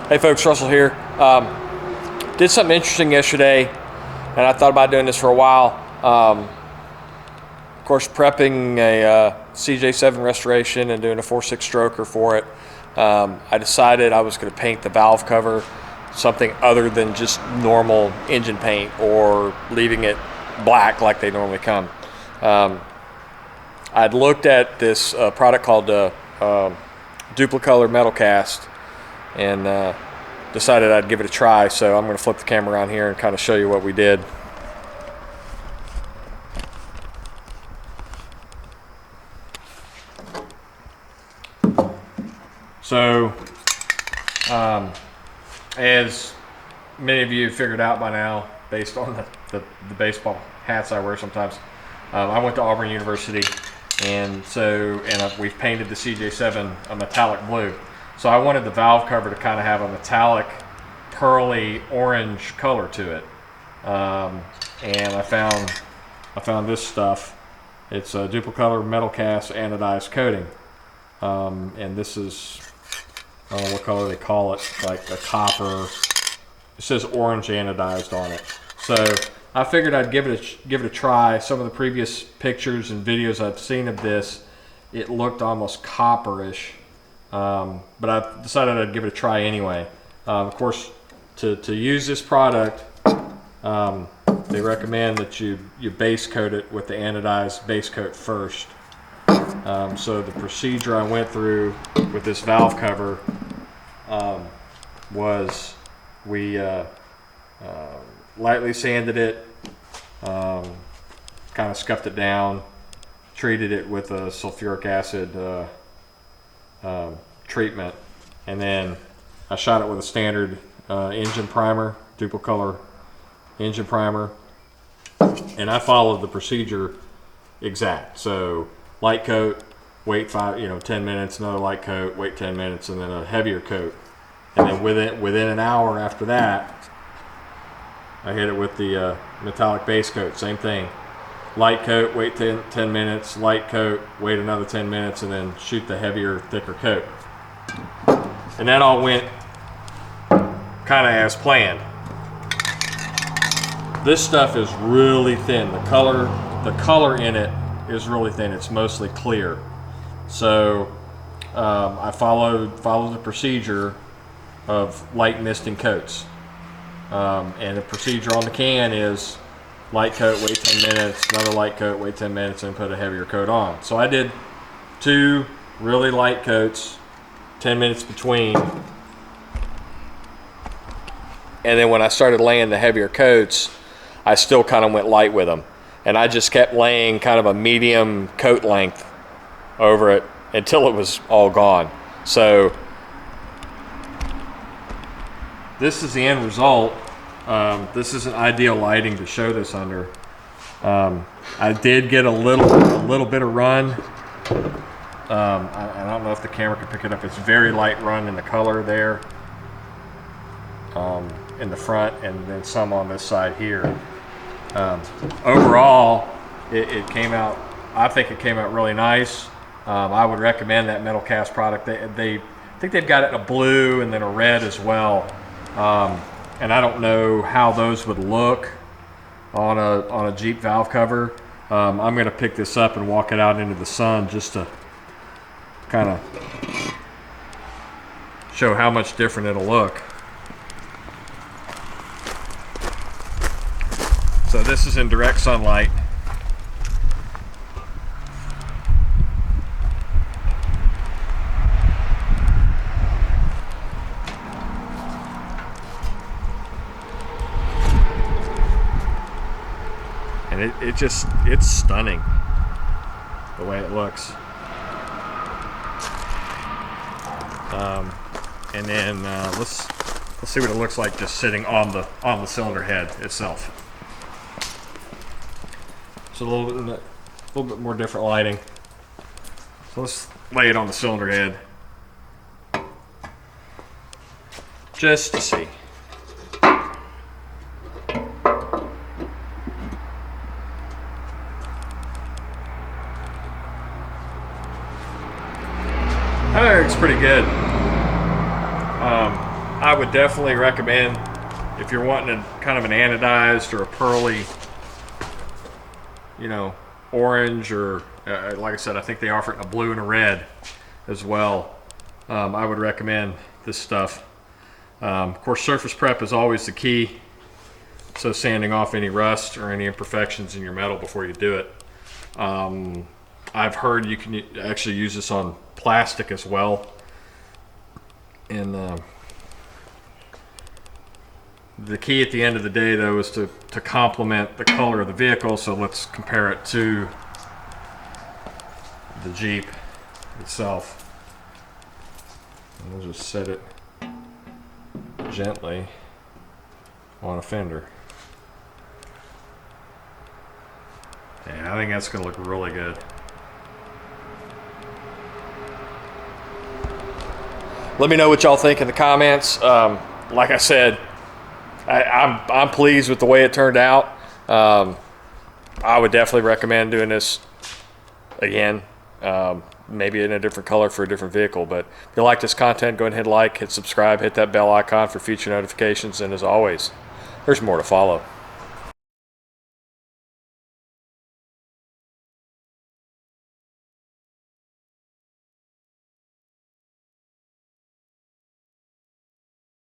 Hey folks, Russell here. Did something interesting yesterday, and I thought about doing this for a while. Of course, prepping a CJ7 restoration and doing a 4.6 stroker for it. I decided I was going to paint the valve cover something other than just normal engine paint or leaving it black like they normally come. I'd looked at this product called Dupli-Color Metalcast and decided I'd give it a try. So I'm going to flip the camera around here and kind of show you what we did. So, as many of you have figured out by now, based on the baseball hats I wear sometimes, I went to Auburn University, and we've painted the CJ7 a metallic blue. So I wanted the valve cover to kind of have a metallic, pearly orange color to it, and I found this stuff. It's a Dupli-Color Metalcast anodized coating, and this is, I don't know what color they call it, like a copper. It says orange anodized on it. So I figured I'd give it a try. Some of the previous pictures and videos I've seen of this, it looked almost copperish, but I decided I'd give it a try anyway. Of course, to use this product, they recommend that you base coat it with the anodized base coat first. So the procedure I went through with this valve cover was we lightly sanded it, kind of scuffed it down, treated it with a sulfuric acid treatment, and then I shot it with a standard engine primer, Dupli-Color engine primer, and I followed the procedure exact. So light coat, wait 10 minutes, another light coat, wait 10 minutes, and then a heavier coat. And then within an hour after that, I hit it with the metallic base coat, same thing. Light coat, wait 10 minutes, light coat, wait another 10 minutes, and then shoot the heavier, thicker coat. And that all went kind of as planned. This stuff is really thin. The color in it is really thin. It's mostly clear. So I followed the procedure of light misting coats. And the procedure on the can is light coat, wait 10 minutes, another light coat, wait 10 minutes, and put a heavier coat on. So I did 2 really light coats, 10 minutes between. And then when I started laying the heavier coats, I still kind of went light with them. And I just kept laying kind of a medium coat length over it until it was all gone. So this is the end result. This isn't ideal lighting to show this under. I did get a little bit of run. I don't know if the camera can pick it up. It's very light run in the color there, in the front, and then some on this side here. Overall, it came out, I think it came out really nice. I would recommend that Metalcast product. I think they've got it in a blue and then a red as well. And I don't know how those would look on a Jeep valve cover. I'm going to pick this up and walk it out into the sun just to kind of show how much different it'll look. So this is in direct sunlight. And it's stunning the way it looks. And then let's see what it looks like just sitting on the cylinder head itself. So a little bit more different lighting. So let's lay it on the cylinder head just to see. That looks pretty good. I would definitely recommend, if you're wanting kind of an anodized or a pearly, you know, orange, or like I said, I think they offer it in a blue and a red as well. I would recommend this stuff. Of course, surface prep is always the key. So sanding off any rust or any imperfections in your metal before you do it. I've heard you can actually use this on plastic as well. And the key at the end of the day, though, is to complement the color of the vehicle. So let's compare it to the Jeep itself. And we'll just set it gently on a fender. Yeah, I think that's going to look really good. Let me know what y'all think in the comments. Like I said, I'm pleased with the way it turned out. I would definitely recommend doing this again, maybe in a different color for a different vehicle. But if you like this content, go ahead and hit like, hit subscribe, hit that bell icon for future notifications. And as always, there's more to follow.